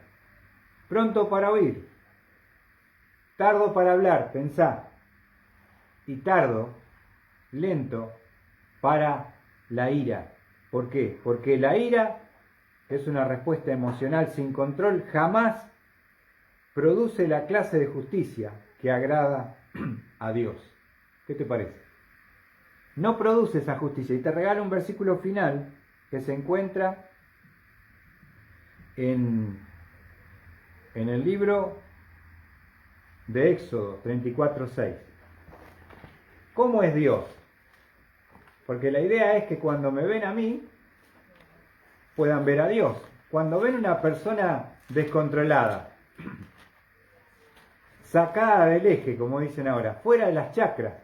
[SPEAKER 1] Pronto para oír, tardo para hablar, pensá, y lento para la ira. ¿Por qué? Porque la ira, que es una respuesta emocional sin control, jamás produce la clase de justicia que agrada a Dios. ¿Qué te parece? No produce esa justicia. Y te regalo un versículo final que se encuentra en el libro de Éxodo 34:6. ¿Cómo es Dios? Porque la idea es que cuando me ven a mí, puedan ver a Dios. Cuando ven una persona descontrolada, sacada del eje, como dicen ahora, fuera de las chakras,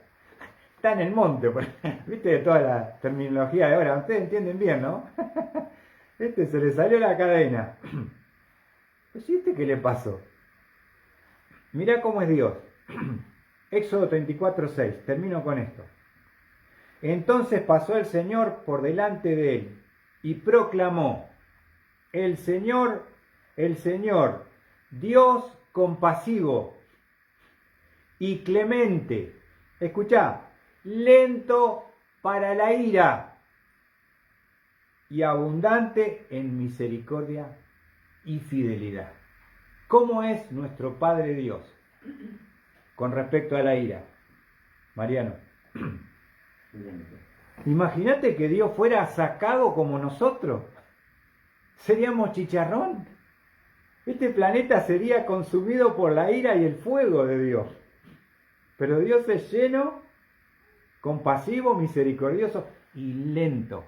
[SPEAKER 1] está en el monte, ¿viste? De toda la terminología de ahora, ustedes entienden bien, ¿no? Se le salió la cadena. Pues, ¿y qué le pasó? Mirá cómo es Dios. Éxodo 34:6, termino con esto. Entonces pasó el Señor por delante de él y proclamó, el Señor, Dios compasivo y clemente, escuchá, lento para la ira y abundante en misericordia y fidelidad. ¿Cómo es nuestro Padre Dios con respecto a la ira? Mariano. Imagínate que Dios fuera sacado como nosotros. Seríamos chicharrón. Este planeta sería consumido por la ira y el fuego de Dios. Pero Dios es lleno, compasivo, misericordioso y lento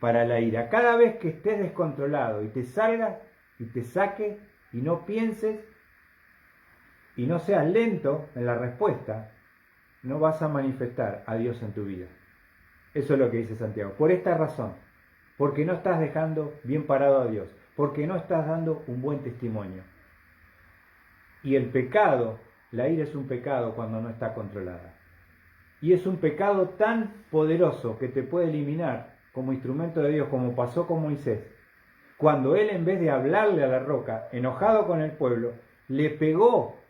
[SPEAKER 1] para la ira. Cada vez que estés descontrolado y te salgas y te saque y no pienses y no seas lento en la respuesta, no vas a manifestar a Dios en tu vida. Eso es lo que dice Santiago. Por esta razón, porque no estás dejando bien parado a Dios, porque no estás dando un buen testimonio. Y el pecado, la ira es un pecado cuando no está controlada. Y es un pecado tan poderoso que te puede eliminar como instrumento de Dios, como pasó con Moisés. Cuando él, en vez de hablarle a la roca, enojado con el pueblo, le pegó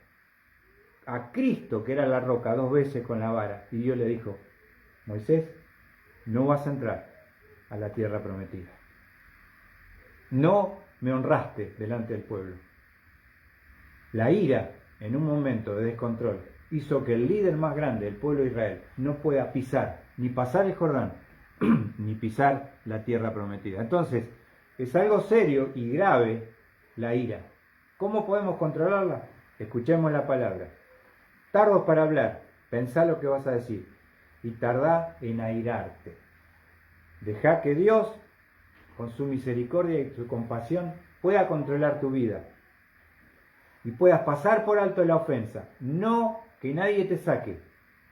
[SPEAKER 1] a Cristo, que era la roca, 2 veces con la vara. Y Dios le dijo, Moisés, no vas a entrar a la tierra prometida. No me honraste delante del pueblo. La ira, en un momento de descontrol, hizo que el líder más grande del pueblo de Israel no pueda pisar, ni pasar el Jordán, ni pisar la tierra prometida. Entonces, es algo serio y grave la ira. ¿Cómo podemos controlarla? Escuchemos la palabra. Tardo para hablar, pensá lo que vas a decir, y tardá en airarte. Deja que Dios, con su misericordia y su compasión, pueda controlar tu vida y puedas pasar por alto la ofensa. No que nadie te saque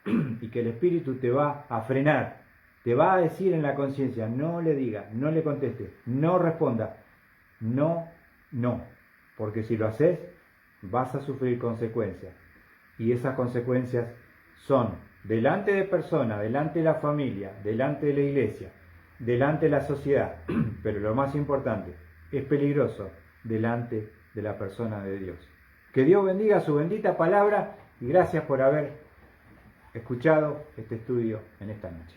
[SPEAKER 1] y que el Espíritu te va a frenar, te va a decir en la conciencia, no le diga, no le conteste, no responda, no, porque si lo haces vas a sufrir consecuencias. Y esas consecuencias son delante de personas, delante de la familia, delante de la iglesia, delante de la sociedad, pero lo más importante, es peligroso delante de la persona de Dios. Que Dios bendiga su bendita palabra y gracias por haber escuchado este estudio en esta noche.